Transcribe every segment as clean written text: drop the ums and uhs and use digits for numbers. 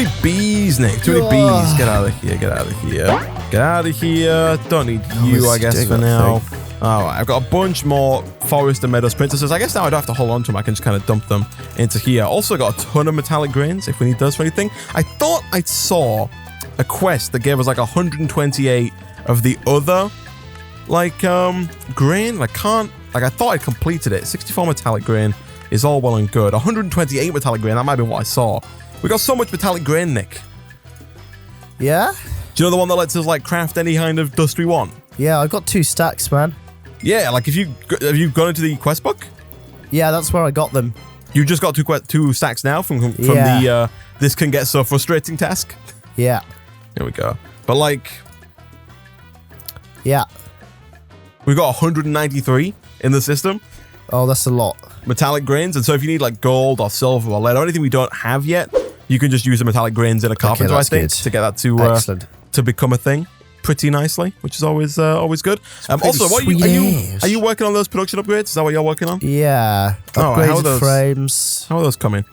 many bees, Nick. Too many bees. Get out of here. Get out of here. Get out of here. Don't need you, I guess, for now. All right, I've got a bunch more Forest and Meadows Princesses. I guess now I don't have to hold on to them. I can just kind of dump them into here. Also got a ton of metallic grains if we need those for anything. I thought I saw a quest that gave us like 128 of the other, like, grain. I thought I completed it. 64 metallic grain is all well and good. 128 metallic grain, that might be what I saw. We got so much metallic grain, Nick. Yeah? Do you know the one that lets us, like, craft any kind of dust we want? Yeah, I've got 2 stacks, man. Yeah, like, have you gone into the quest book? Yeah, that's where I got them. You just got 2 stacks now from the this can get so frustrating task? Yeah. Here we go. But, like... Yeah. We've got 193 in the system. Oh, that's a lot. Metallic grains, and so if you need, like, gold or silver or lead or anything we don't have yet, you can just use the metallic grains in a carpenter, I think, to get that to become a thing pretty nicely, which is always good. Also, are you working on those production upgrades? Is that what you're working on? Yeah. Upgraded frames. How are those coming?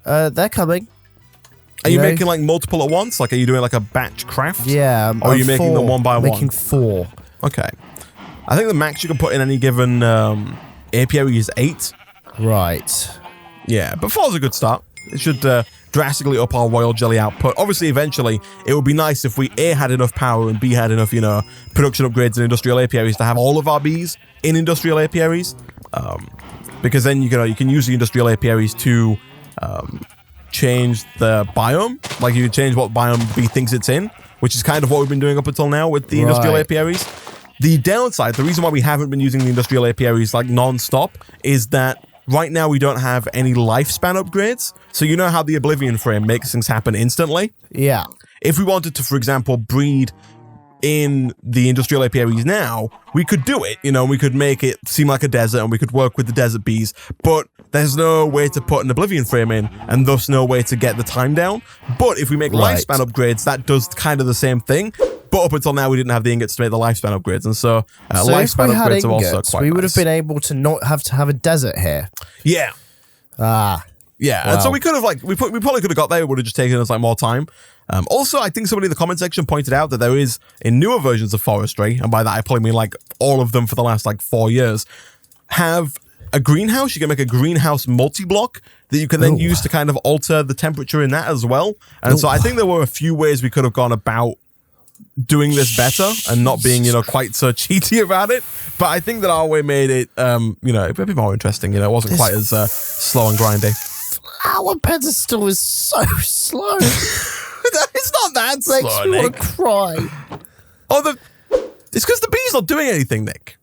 They're coming. Are you making like multiple at once? Like, are you doing like a batch craft? Yeah. Or are you making them one by one? Making 4. Okay. I think the max you can put in any given apiary is 8. Right. Yeah, but 4 is a good start. It should drastically up our royal jelly output. Obviously, eventually, it would be nice if we A, had enough power, and B, had enough, production upgrades in industrial apiaries to have all of our bees in industrial apiaries. Because then you can use the industrial apiaries to change the biome. Like, you can change what biome bee thinks it's in, which is kind of what we've been doing up until now with the industrial apiaries. The downside, the reason why we haven't been using the industrial apiaries like non-stop, is that right now we don't have any lifespan upgrades. So you know how the Oblivion frame makes things happen instantly? Yeah. If we wanted to, for example, breed in the industrial apiaries now, we could do it. We could make it seem like a desert and we could work with the desert bees, but there's no way to put an Oblivion frame in and thus no way to get the time down. But if we make lifespan upgrades, that does kind of the same thing. But up until now, we didn't have the ingots to make the lifespan upgrades, and so lifespan upgrades are also quite we would have been able to not have to have a desert here. Yeah. Yeah, and so we could have we probably could have got there. It would have just taken us more time. Also, I think somebody in the comment section pointed out that there is in newer versions of Forestry, and by that I probably mean all of them for the last 4 years, have a greenhouse. You can make a greenhouse multi-block that you can then use to kind of alter the temperature in that as well. And so I think there were a few ways we could have gone about doing this better and not being, quite so cheaty about it. But I think that our way made it, a bit more interesting. It wasn't quite as slow and grindy. Our pedestal is so slow. It's not that slow, Makes me want to cry. It's because the bee's not doing anything, Nick.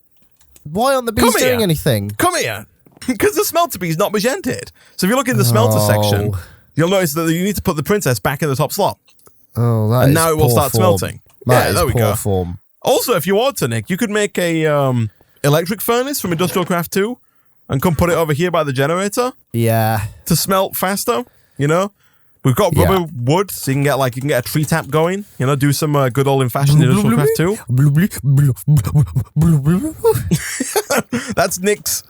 Why aren't the bees doing anything? Come here. Because the smelter bee's not magented. So if you look in the smelter section, you'll notice that you need to put the princess back in the top slot. Oh, that and now it will start smelting. There we go. Form. Also, if you want to, Nick, you could make a electric furnace from IndustrialCraft 2 and come put it over here by the generator. Yeah. To smelt faster, We've got rubber wood, so you can get a tree tap going. Do some good old fashioned IndustrialCraft 2. That's Nick's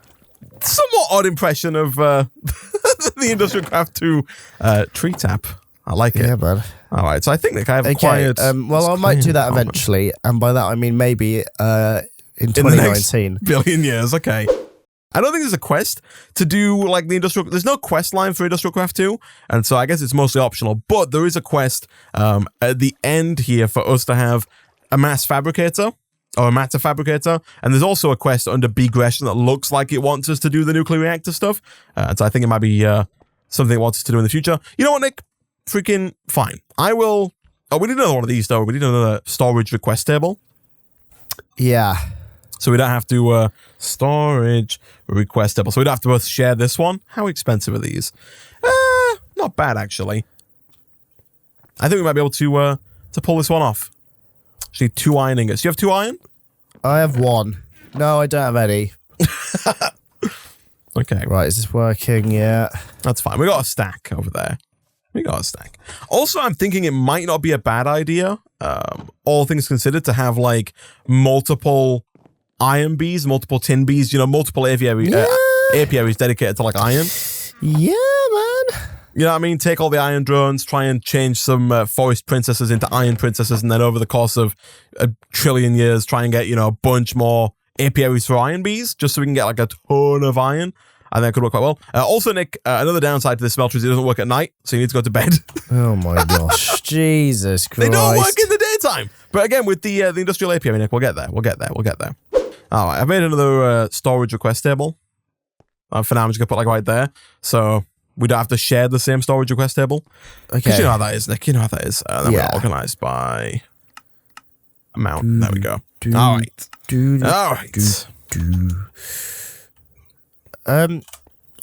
somewhat odd impression of the IndustrialCraft 2 tree tap. I like it. Yeah, man. All right, so I think I have acquired... well, I might do that eventually, and by that I mean maybe in 2019. In the next billion years, okay. I don't think there's a quest to do the industrial... There's no quest line for IndustrialCraft 2, and so I guess it's mostly optional, but there is a quest at the end here for us to have a mass fabricator, or a matter fabricator, and there's also a quest under Begression that looks like it wants us to do the nuclear reactor stuff, so I think it might be something it wants us to do in the future. You know what, Nick? Freaking fine. I will... Oh, we need another one of these, though. We need another storage request table. Yeah. So we don't have to storage request table. So we don't have to both share this one. How expensive are these? Not bad, actually. I think we might be able to pull this one off. Actually, 2 iron ingots. Do you have 2 iron? I have 1. No, I don't have any. Okay. Right, is this working? Yeah. That's fine. We got a stack over there. We got a stack. Also, I'm thinking it might not be a bad idea, all things considered, to have multiple iron bees, multiple tin bees, multiple apiaries dedicated to iron. Yeah, man. You know what I mean? Take all the iron drones, try and change some forest princesses into iron princesses, and then over the course of a trillion years, try and get, you know, a bunch more apiaries for iron bees, just so we can get like a ton of iron. And that could work quite well. Also, Nick, another downside to this smelter is it doesn't work at night, so you need to go to bed. Oh my gosh. Jesus Christ. They don't work in the daytime. But again, with the industrial apiary, Nick, we'll get there. We'll get there. All right, I've made another storage request table. For now, I'm just going to put like right there. So we don't have to share the same storage request table. Okay. Because you know how that is, Nick. You know how that is. Then we're organized by amount. There we go. All right. All right.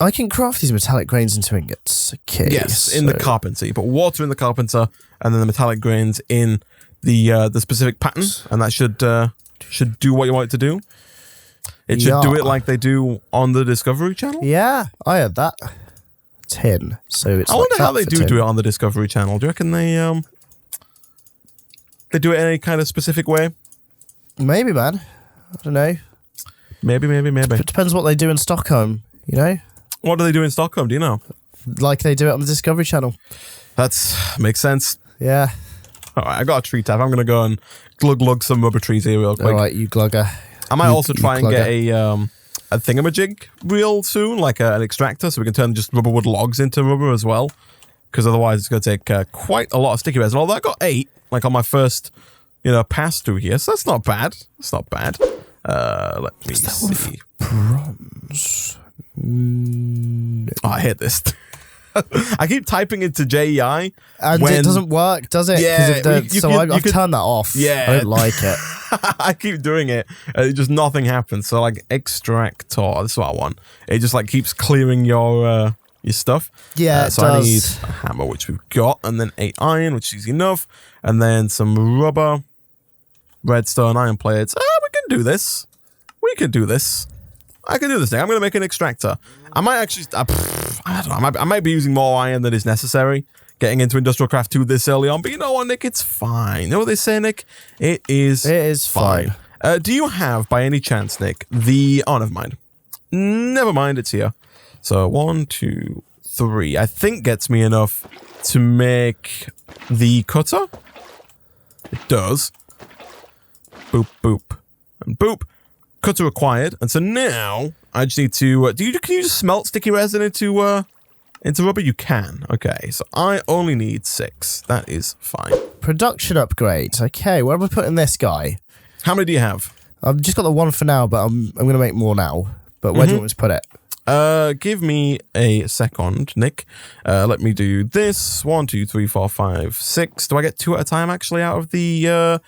I can craft these metallic grains into ingots. Okay. Yes, in the carpenter. You put water in the carpenter, and then the metallic grains in the specific pattern, and that should do what you want it to do. It should do it like they do on the Discovery Channel. Yeah, I heard that. Tin. So it's. I wonder how they do it on the Discovery Channel. Do you reckon they do it in any kind of specific way? Maybe, man. I don't know. Maybe. It depends what they do in Stockholm, you know? What do they do in Stockholm? Do you know? Like they do it on the Discovery Channel. Makes sense. Yeah. All right, I got a tree tab. I'm going to go and glug some rubber trees here real quick. All right, you glugger. I might also try and get a thingamajig real soon, like an extractor, so we can turn just rubber wood logs into rubber as well. Because otherwise it's going to take quite a lot of sticky resin. Although I got 8, like on my first, pass through here. So that's not bad. Let me see. Bronze. Oh, I hate this. I keep typing into JEI. And it doesn't work, does it? Yeah. I've turned that off. Yeah. I don't like it. I keep doing it. Just nothing happens. So like extractor, that's what I want. It just like keeps clearing your stuff. Yeah, so I need a hammer, which we've got, and then 8 iron, which is enough, and then some rubber, redstone, iron plates. We can do this. I can do this thing. I'm going to make an extractor. I might actually, I don't know, I might be using more iron than is necessary, getting into IndustrialCraft 2 this early on, but you know what, Nick, it's fine. You know what they say, Nick? It is fine. Do you have, by any chance, Nick, oh, never mind, it's here. So 1, 2, 3, I think gets me enough to make the cutter. It does. Boop, boop, and boop. Cutter acquired, and so now I just need to. Can you just smelt sticky resin into rubber? You can. Okay, so I only need 6. That is fine. Production upgrades. Okay, where am I putting this guy? How many do you have? I've just got the 1 for now, but I'm going to make more now. But where do you want me to put it? Give me a second, Nick. Let me do this. 1, 2, 3, 4, 5, 6. Do I get 2 at a time actually out of the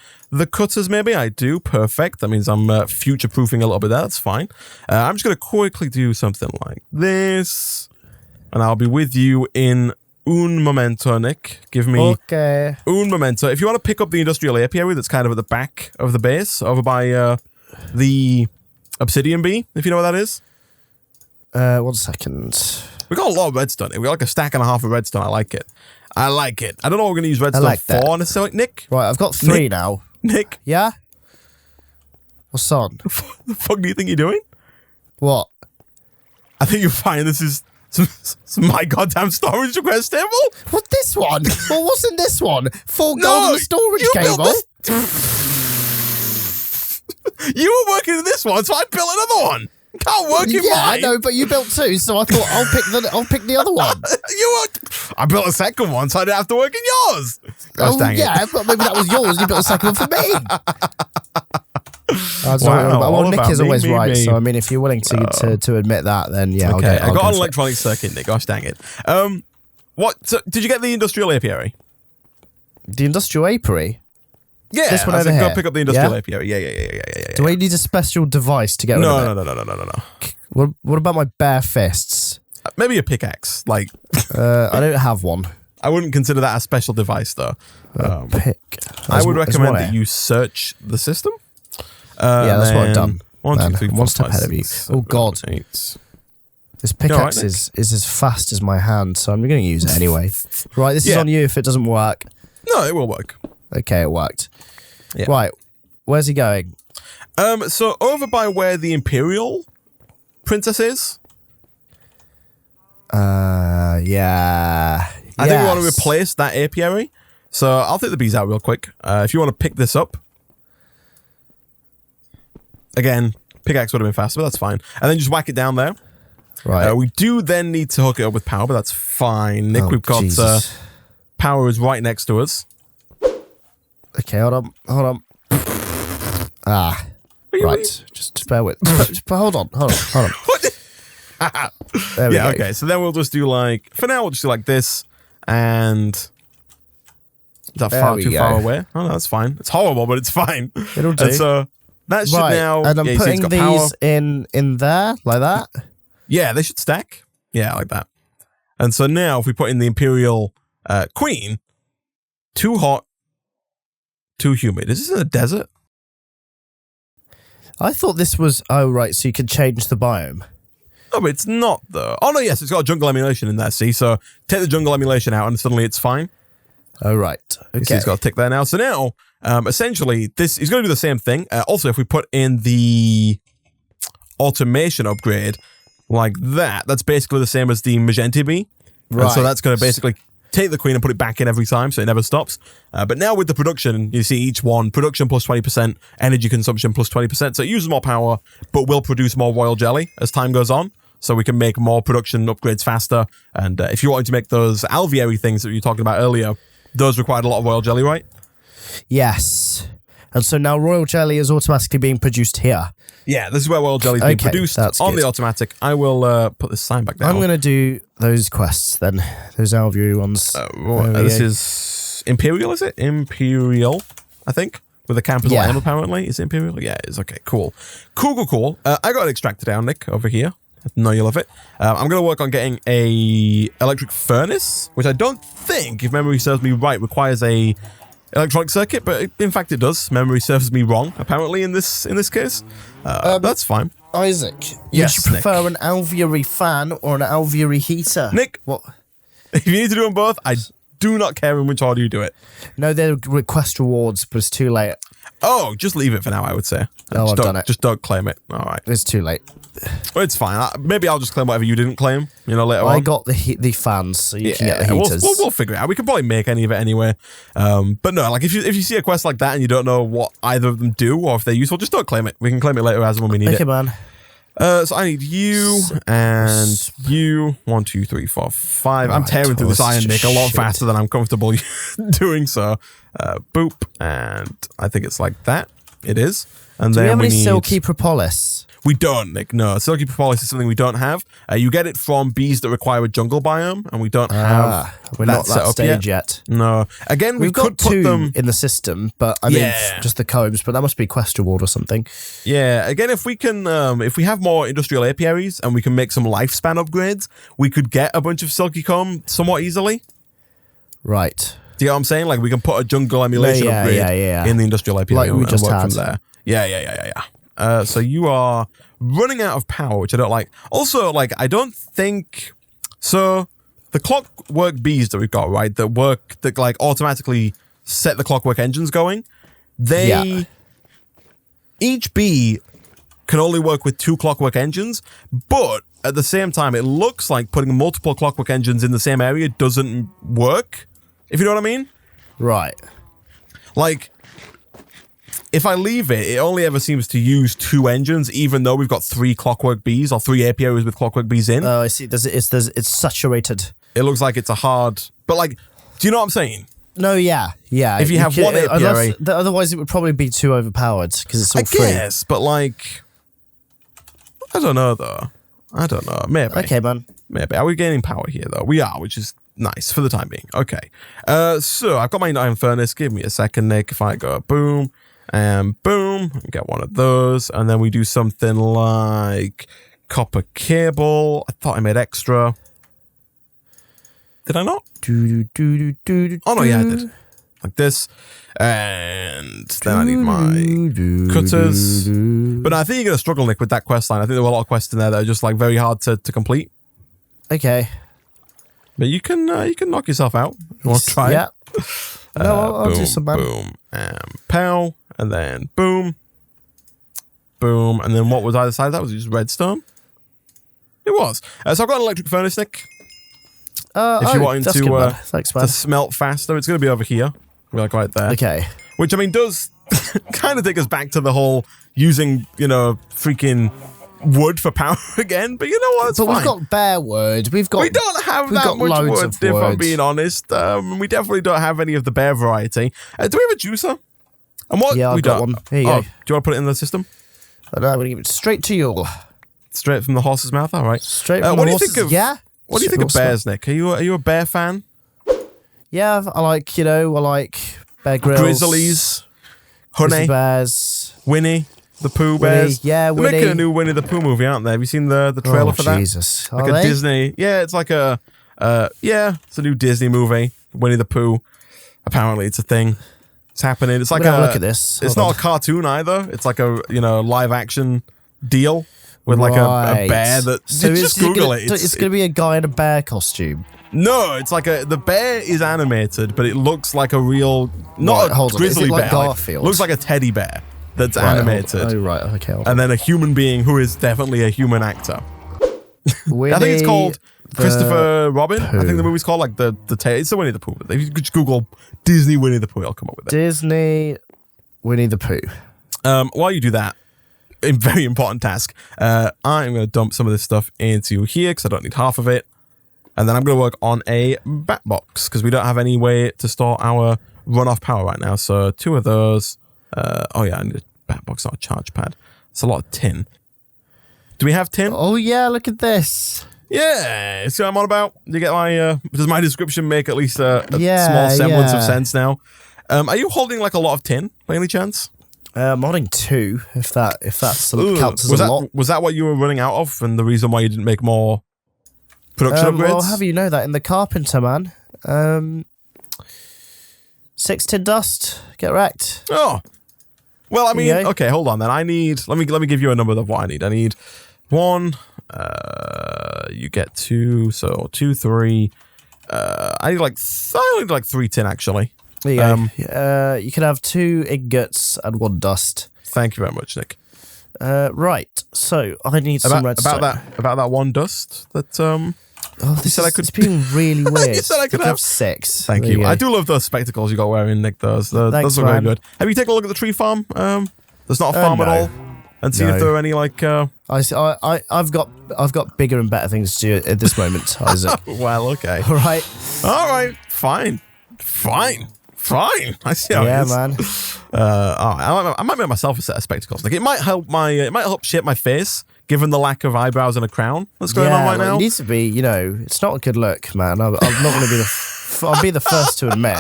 cutters? Maybe I do. Perfect. That means I'm future-proofing a little bit there. That's fine. I'm just going to quickly do something like this, and I'll be with you in un momento, Nick. Give me un momento. If you want to pick up the industrial apiary that's kind of at the back of the base, over by the obsidian bee, if you know what that is. 1 second. We got a lot of redstone. We got like a stack and a half of redstone. I like it. I don't know what we're going to use redstone for necessarily. Nick? Right, I've got 3 now. Nick? Yeah? What's on? What the fuck do you think you're doing? What? I think you'll find this is some my goddamn storage request table. What, this one? Well, what's in this one? 4 gold in the storage cable? You were working in this one, so I built another one. Can't work in mine. Yeah, I know, but you built 2, so I thought I'll pick the other one. I built a second one, so I didn't have to work in yours. Gosh, dang it. But maybe that was yours. You built a second one for me. Well, Nick is always right. So I mean, if you're willing to admit that, then yeah. Okay, I got an electronic circuit, Nick. Gosh, dang it. What? So, did you get the industrial apiary? The industrial apiary. Yeah, this one over here. Go pick up the industrial apiary. Yeah. Do I need a special device to get rid of it? No. What about my bare fists? Maybe a pickaxe. Like, I don't have one. I wouldn't consider that a special device, though. Pick. I would recommend that you search the system. Yeah, that's what I've done. 1, 2, 3, 4, 1 step 5, ahead of you. 6, 7, Oh God, 8. this pickaxe is as fast as my hand, so I'm going to use it anyway. Right, this is on you if it doesn't work. No, it will work. Okay, it worked. Yeah. Right, where's he going? So over by where the Imperial Princess is. Yeah. I think we want to replace that apiary. So I'll take the bees out real quick. If you want to pick this up. Again, pickaxe would have been faster, but that's fine. And then just whack it down there. Right. We do then need to hook it up with power, but that's fine. Nick, we've got power is right next to us. Okay, hold on. Right. Just bear with. Hold on. There we go. Okay. So then we'll just do like, for now, we'll just do like this. And is that too far away? Oh, no, that's fine. It's horrible, but it's fine. It'll do. And so that should now. And I'm putting these in there, like that? Yeah, they should stack. Yeah, like that. And so now if we put in the Imperial Queen, too hot, too humid. Is this in a desert? I thought this was, oh, right, so you could change the biome. Oh, but it's not, though. Oh, no, yes, it's got a jungle emulation in there, see? So take the jungle emulation out and suddenly it's fine. Oh, right. Okay. See, it's got a tick there now. So now, essentially, this is going to do the same thing. Also, if we put in the automation upgrade like that, that's basically the same as the Magenta bee. Right. And so that's going to basically take the queen and put it back in every time, so it never stops. But now with the production, you see each one, production plus 20%, energy consumption plus 20%. So it uses more power, but will produce more royal jelly as time goes on. So we can make more production upgrades faster. And if you wanted to make those alveary things that you were talking about earlier, those required a lot of royal jelly, right? Yes. And so now royal jelly is automatically being produced here. Yeah, this is where royal jelly is being produced on the automatic. I will put this sign back down. I'm going to do those quests then. Those alveary ones. This is Imperial, is it? Imperial, I think. With a campus line, apparently. Is it Imperial? Yeah, it is. Okay, cool. Cool. I got an extractor down, Nick, over here. I know you love it. I'm going to work on getting a electric furnace, which I don't think, if memory serves me right, requires a electronic circuit, but in fact it does. Memory serves me wrong, apparently, in this case. That's fine. Isaac, yes, would you prefer an alveary fan or an alveary heater? Nick, what? If you need to do them both, I do not care in which order you do it. No, they're request rewards, but it's too late. Oh, just leave it for now, I would say. I've done it. Just don't claim it. All right. It's too late. Well, it's fine. Maybe I'll just claim whatever you didn't claim, later on. I got the fans, so you can get the heaters. We'll figure it out. We can probably make any of it anyway. But no, like if you see a quest like that and you don't know what either of them do or if they're useful, just don't claim it. We can claim it later as and when we need it. Okay, man. So I need you and you. 1, 2, 3, 4, 5. I'm tearing through this iron, Nick, a lot faster than I'm comfortable doing so. Boop. And I think it's like that. It is. And do then we have any silky propolis? We don't, Nick. No, silky propolis is something we don't have. You get it from bees that require a jungle biome, and we don't have. We're not that stage yet. No. Again, we could put them in the system, but I mean, just the combs. But that must be quest reward or something. Yeah. Again, if we can, if we have more industrial apiaries and we can make some lifespan upgrades, we could get a bunch of silky comb somewhat easily. Right. Do you know what I'm saying? Like we can put a jungle emulation upgrade in the industrial apiary like we just had. from there. Yeah. So you are running out of power, which I don't like. Also, like, I don't think... So, the clockwork bees that we've got, right, that like, automatically set the clockwork engines going, each bee can only work with 2 clockwork engines, but at the same time, it looks like putting multiple clockwork engines in the same area doesn't work, if you know what I mean? Right. Like... If I leave it, it only ever seems to use 2 engines, even though we've got 3 clockwork bees or 3 apiaries with clockwork bees in. Oh, I see. It's saturated. It looks like it's a hard... But, like, do you know what I'm saying? No, yeah. If you have one apiary... Otherwise, it would probably be too overpowered, because it's all free. I guess, but, like... I don't know, though. I don't know. Maybe. Okay, man. Maybe. Are we gaining power here, though? We are, which is nice for the time being. Okay. So, I've got my iron furnace. Give me a second, Nick. If I go boom... And boom, get one of those. And then we do something like copper cable. I thought I made extra. Did I not? Oh, no, yeah, I did. Like this. And then I need my cutters. But I think you're going to struggle, Nick, with that quest line. I think there were a lot of quests in there that are just like very hard to complete. Okay. But you can knock yourself out. You want to try it? No, I'll do some, man. Boom, and pow. And then boom, boom, and then what was either side of that? Was it just redstone? It was. So I've got an electric furnace, Nick. if you want that's to good, man. Thanks, man. to smelt faster, it's going to be over here, like right there. Okay. Which I mean does kind of take us back to the whole using freaking wood for power again. But you know what? It's fine. We've got bare wood. We don't have that much wood, if I'm being honest. We definitely don't have any of the bare variety. Do we have a juicer? And what? Yeah, I've got one. Here you go. Do you want to put it in the system? I'm going to give it straight to you. Straight from the horse's mouth. All right. Straight from the horse's mouth. Yeah. What do you think of bears, Nick? Are you a bear fan? Yeah, I like Bear Grylls, Grizzlies, Honey Bears, Winnie the Pooh bears. Yeah, They're Winnie. making a new Winnie the Pooh movie, aren't they? Have you seen the trailer for that? Jesus. Like a Disney. Yeah, it's like a it's a new Disney movie, Winnie the Pooh. Apparently, it's a thing. It's happening. It's like have a look at this. It's not a cartoon either. It's like a live action deal with like a bear that. So just Google it. It's going to be a guy in a bear costume. No, it's like the bear is animated, but it looks like a real not a grizzly like bear. Garfield? Looks like a teddy bear that's animated. Oh right, okay. And then a human being who is definitely a human actor. Winnie I think it's called Christopher Robin. Pooh. I think the movie's called like it's the Winnie the Pooh. If you just Google Disney Winnie the Pooh, I'll come up with it. Disney Winnie the Pooh. While you do that, a very important task. I'm going to dump some of this stuff into here because I don't need half of it. And then I'm going to work on a bat box because we don't have any way to store our runoff power right now. So 2 of those. I need a bat box, not a charge pad. It's a lot of tin. Do we have tin? Oh yeah, look at this. Yeah, see what I'm on about? You get my, does my description make at least a small semblance of sense now? Are you holding like a lot of tin by any chance? I'm holding 2, if that counts as a lot. Was that what you were running out of and the reason why you didn't make more production upgrades? Well, how do you know that? In the carpenter, man. 6 tin dust. Get wrecked. Oh. Well, I mean, okay, hold on then. let me give you a number of what I need. I need 1, you get 2, so 2, 3. I need like 3 tin actually. There you go. You can have 2 ingots and 1 dust. Thank you very much, Nick. Right. So I need some redstone. About that 1 dust that It's been really weird. You said I could have 6. Thank you. I do love those spectacles you got wearing, Nick. Those look very good. Have you taken a look at the tree farm? There's not a farm at all. And see if there are any like. I've got bigger and better things to do at this moment, Isaac. Well, okay. All right. Fine. I see how it is. Yeah, man. I might make myself a set of spectacles. Like it might help shape my face, given the lack of eyebrows and a crown that's going on right now. It needs to be. It's not a good look, man. I'm not going to be I'll be the first to admit.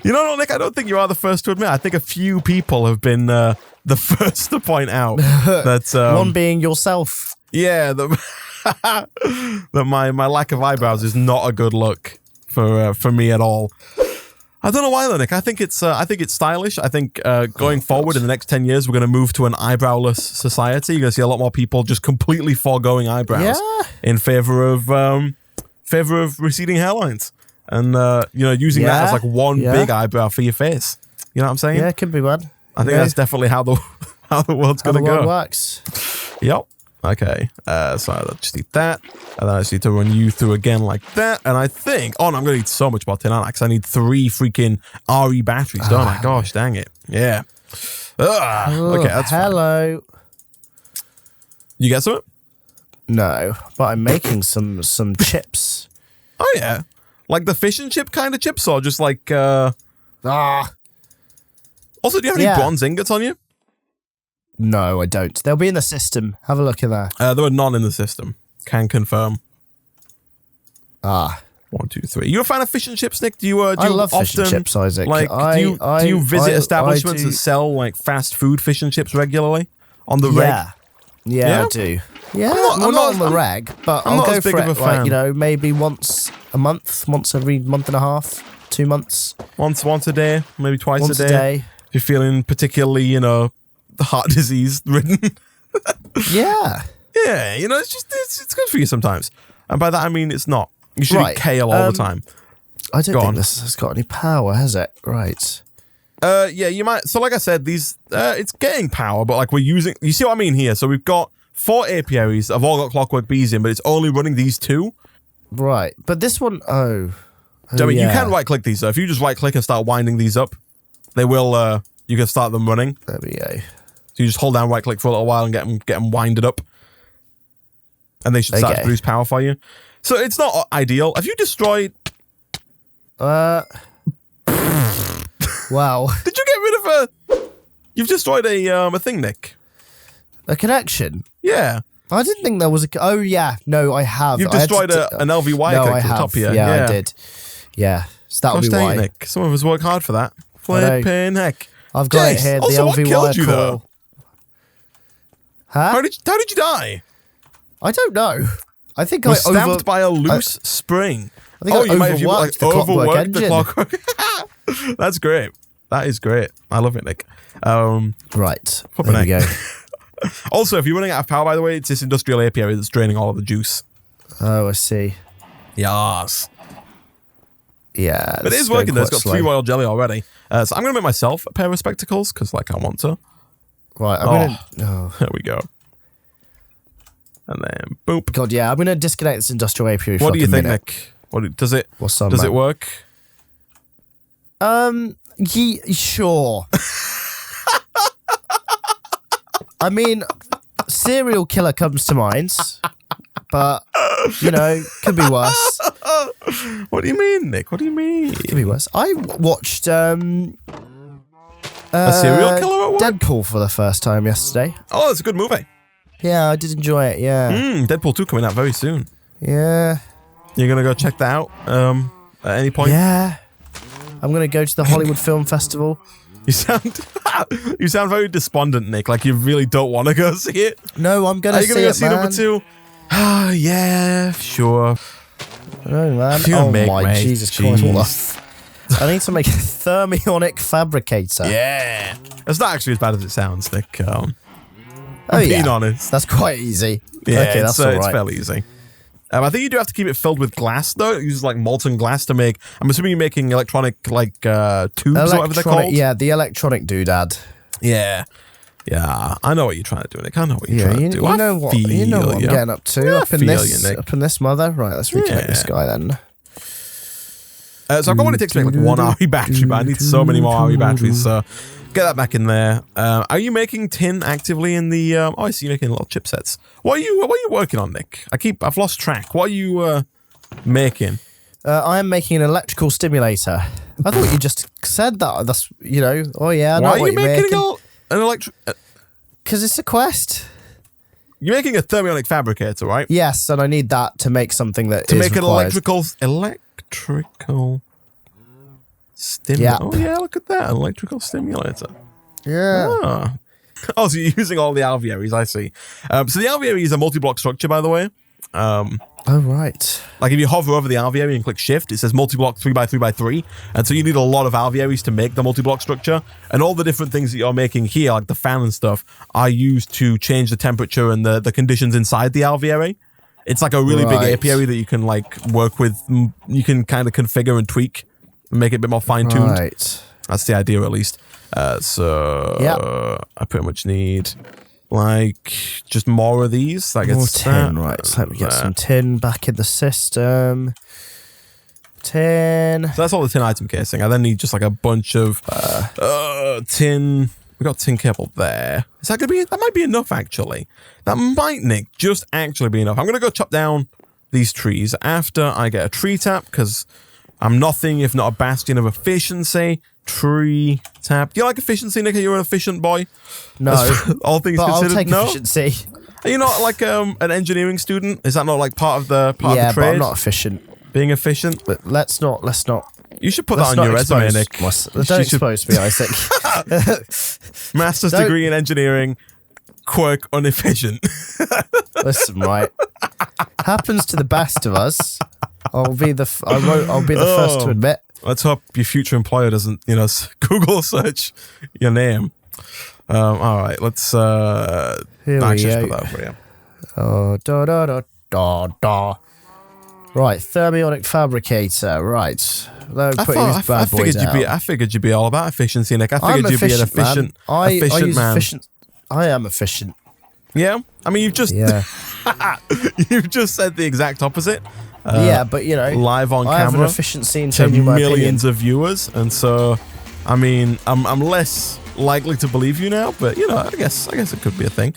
You know what, Nick? I don't think you are the first to admit. I think a few people have been the first to point out that one being yourself. Yeah, that my lack of eyebrows is not a good look for me at all. I don't know why though, Nick. I think it's stylish. I think going forward in the next 10 years, we're going to move to an eyebrowless society. You're going to see a lot more people just completely foregoing eyebrows in favor of receding hairlines, and using that as like one big eyebrow for your face. You know what I'm saying? Yeah, it could be, man. I think that's definitely how the world's going to go. How the world works. Yep. Okay. So I just need that, and then I just need to run you through again like that. And I think, I'm going to need so much more tin, aren't I? Because I need 3 freaking RE batteries, don't I? Gosh, dang it. Yeah. Okay. That's hello. Fine. You get some? No, but I'm making some chips. Oh yeah, like the fish and chip kind of chips, or just like. Also, do you have any bronze ingots on you? No, I don't. They'll be in the system. Have a look at that. There were none in the system. Can confirm. 1, 2, 3. You a fan of fish and chips, Nick? Do you I love fish and chips, Isaac. Like, do you visit establishments that sell like fast food fish and chips regularly on the reg? Yeah, I do. Yeah, I'm not on the reg, but I'll go for it. Like, maybe once a month, once every month and a half, 2 months. Once a day, maybe twice a day. If you're feeling particularly, heart disease ridden. Yeah, it's good for you sometimes. And by that I mean it's not. You should eat kale all the time. I don't think this has got any power, has it? Right. Yeah, you might. So like I said, these it's getting power, but like we're using. You see what I mean here? So we've got 4 apiaries. I've all got clockwork bees in, but it's only running these 2. Right, but this one, I mean, you can right-click these, though. If you just right-click and start winding these up, they will, you can start them running. There we go. So you just hold down right-click for a little while and get them winded up. And they should start to produce power for you. So it's not ideal. Have you destroyed... Wow. Did you get rid of a... You've destroyed a thing, Nick. A connection? Yeah. I didn't think there was a... Oh, yeah. No, I have. You've destroyed an LV wire connector at the top here. Yeah, I did. Yeah. So that would be why. Nick. Some of us work hard for that. Flipping heck. I've got it here. The also, LV what killed you, core. though? Huh? How did you die? I don't know. I think was stamped by a loose spring. I think you might have overworked the clockwork. That's great. That is great. I love it, Nick. Right. There we go. Also, if you're running out of power, by the way, it's this industrial apiary that's draining all of the juice. Oh, I see. Yes. Yeah. But it is working, though. It's got 3 royal jelly already. So I'm going to make myself a pair of spectacles, because, like, I want to. Right, I'm going to... Oh. There we go. And then, boop. God, yeah, I'm going to disconnect this industrial apiary for What do you think, minute. Nick? Does it work? Sure. I mean, serial killer comes to mind, but, could be worse. What do you mean, Nick? What do you mean? Could be worse. I watched a serial killer at work? Deadpool for the first time yesterday. Oh, it's a good movie. Yeah, I did enjoy it, yeah. Deadpool 2 coming out very soon. Yeah. You're going to go check that out at any point? Yeah. I'm going to go to the Hollywood Film Festival. You sound very despondent, Nick. Like you really don't want to go see it. No, I'm going to see it, man. Are you going to go see number 2? Ah, yeah, sure. No, man. Jesus Christ. I need to make a thermionic fabricator. Yeah. It's not actually as bad as it sounds, Nick. Being honest. That's quite easy. Yeah, okay, that's all right. It's fairly easy. I think you do have to keep it filled with glass, though. It uses like molten glass to make. I'm assuming you're making electronic tubes or whatever they're called. Yeah, the electronic doodad. Yeah, I know what you're trying to do, Nick. I know what you're trying to do. You know what I'm getting up to. Up in this mother. Right, let's reconnect this guy then. So I've got what it takes to make like 1 RE battery, but I need so many more RE batteries. So get that back in there. Are you making tin actively in the? I see you're making little chipsets. What are you working on, Nick? I've lost track. What are you making? I am making an electrical stimulator. I thought you just said that. That's Oh yeah. I know Why what are you making an electric? Because it's a quest. You're making a thermionic fabricator, right? Yes, and I need that to make something that to is make required. An electrical stimulator. Oh yeah, look at that, electrical stimulator. Yeah. Oh, so you're using all the alvearies, I see. So the alveary is a multi-block structure, by the way. Oh, right. Like if you hover over the alveary and click shift, it says multi-block 3x3x3. And so you need a lot of alvearies to make the multi-block structure. And all the different things that you're making here, like the fan and stuff, are used to change the temperature and the conditions inside the alveary. It's like a really big apiary that you can like work with. You can kind of configure and tweak and make it a bit more fine-tuned. Right. That's the idea, at least. I pretty much need like just more of these. Like more tin, right? So let me get some tin back in the system. Tin. So that's all the tin item casing. I then need just like a bunch of tin. We got tin cable there. Is that gonna be? That might be enough, actually. That might, Nick, just actually be enough. I'm gonna go chop down these trees after I get a tree tap because I'm nothing if not a bastion of efficiency. Tree tap. Do you like efficiency, Nick? Are you an efficient boy? No. All things but considered, I'll take no? efficiency. Are you not like an engineering student? Is that not like part of the trade? Yeah, but I'm not efficient. Being efficient? But let's not. You should put that on your resume, Nick. Don't expose me, Isaac. Master's degree in engineering, quirk inefficient. Listen, right. Happens to the best of us. I'll be the first to admit. Let's hope your future employer doesn't, Google search your name. All right, let's Here we put go. that for you. Oh, Right, thermionic fabricator. Right. I figured you'd be all about efficiency, Nick. I figured you'd be an efficient man. I am efficient. Yeah? I mean, you've just you've just said the exact opposite. but you know, live on I have camera an efficiency in to changing my millions opinion. of viewers, and so I mean, I'm less likely to believe you now, but you know, I guess it could be a thing.